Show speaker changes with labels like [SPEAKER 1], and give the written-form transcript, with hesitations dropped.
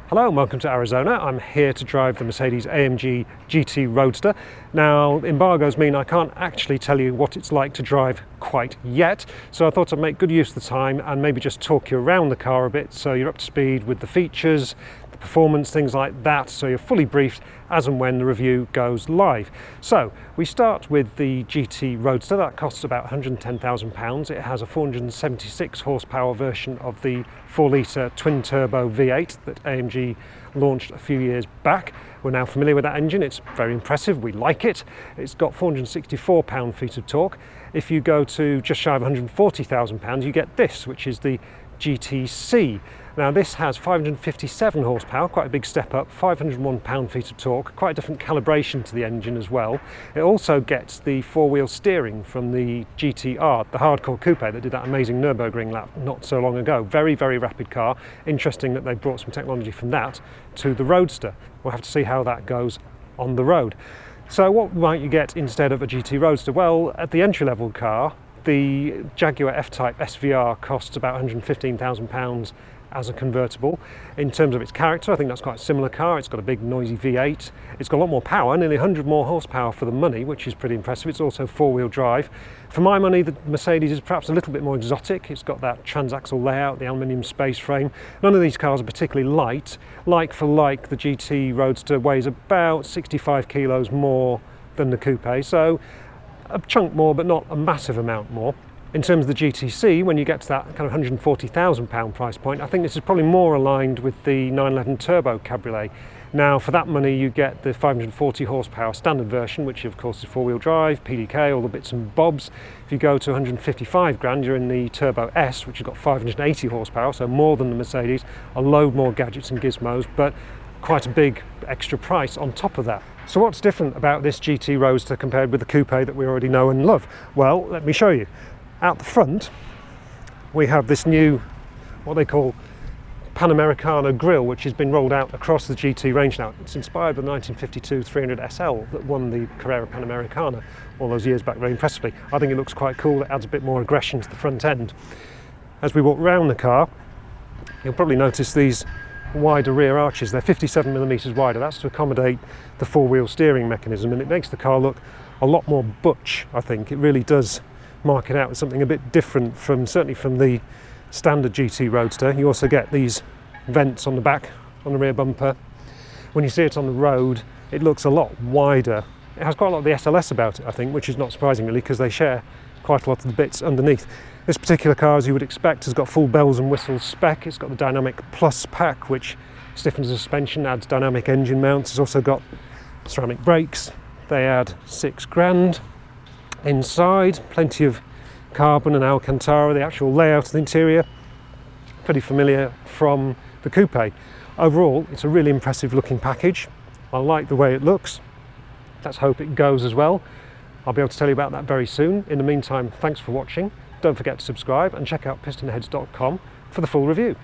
[SPEAKER 1] Hello and welcome to Arizona. I'm here to drive the Mercedes-AMG GT Roadster. Now, embargoes mean I can't actually tell you what it's like to drive quite yet, so I thought I'd make good use of the time and maybe just talk you around the car a bit so you're up to speed with the features, the performance, things like that, so you're fully briefed as and when the review goes live. So we start with the GT Roadster. That costs about £110,000. It has a 476 horsepower version of the 4-litre twin-turbo V8 that AMG launched a few years back. We're now familiar with that engine. It's very impressive. We like it. It's got 464 pound-feet of torque. If you go to just shy of £140,000, you get this, which is the GTC. Now this has 557 horsepower, quite a big step up, 501 pound-feet of torque, quite a different calibration to the engine as well. It also gets the four-wheel steering from the GTR, the hardcore coupe that did that amazing Nürburgring lap not so long ago. Very, very rapid car. Interesting that they've brought some technology from that to the Roadster. We'll have to see how that goes on the road. So what might you get instead of a GT Roadster? Well, at the entry-level car, the Jaguar F-Type SVR costs about £115,000 as a convertible. In terms of its character, I think that's quite a similar car. It's got a big noisy V8. It's got a lot more power, nearly 100 more horsepower for the money, which is pretty impressive. It's also four-wheel drive. For my money, the Mercedes is perhaps a little bit more exotic. It's got that transaxle layout, the aluminium space frame. None of these cars are particularly light. Like for like, the GT Roadster weighs about 65 kilos more than the coupe, so a chunk more, but not a massive amount more. In terms of the GTC, when you get to that kind of £140,000 price point, I think this is probably more aligned with the 911 Turbo Cabriolet. Now, for that money, you get the 540 horsepower standard version, which of course is four-wheel drive, PDK, all the bits and bobs. If you go to 155 grand, you're in the Turbo S, which has got 580 horsepower, so more than the Mercedes, a load more gadgets and gizmos, but quite a big extra price on top of that. So what's different about this GT Roadster compared with the coupe that we already know and love? Well, let me show you. Out the front, we have this new, what they call Panamericana grille, which has been rolled out across the GT range now. It's inspired by the 1952 300 SL that won the Carrera Panamericana all those years back very impressively. I think it looks quite cool. It adds a bit more aggression to the front end. As we walk around the car, you'll probably notice these wider rear arches. They're 57mm wider. That's to accommodate the four-wheel steering mechanism, and it makes the car look a lot more butch, I think. It really does mark it out as something a bit different from, certainly from the standard GT Roadster. You also get these vents on the back, on the rear bumper. When you see it on the road, it looks a lot wider. It has quite a lot of the SLS about it, I think, which is not surprising really, because they share quite a lot of the bits underneath. This particular car, as you would expect, has got full bells and whistles spec. It's got the Dynamic Plus pack, which stiffens the suspension, adds dynamic engine mounts. It's also got ceramic brakes. They add £6,000. Inside, plenty of carbon and Alcantara. The actual layout of the interior, pretty familiar from the coupe. Overall, it's a really impressive looking package. I like the way it looks. Let's hope it goes as well. I'll be able to tell you about that very soon. In the meantime, thanks for watching. Don't forget to subscribe and check out pistonheads.com for the full review.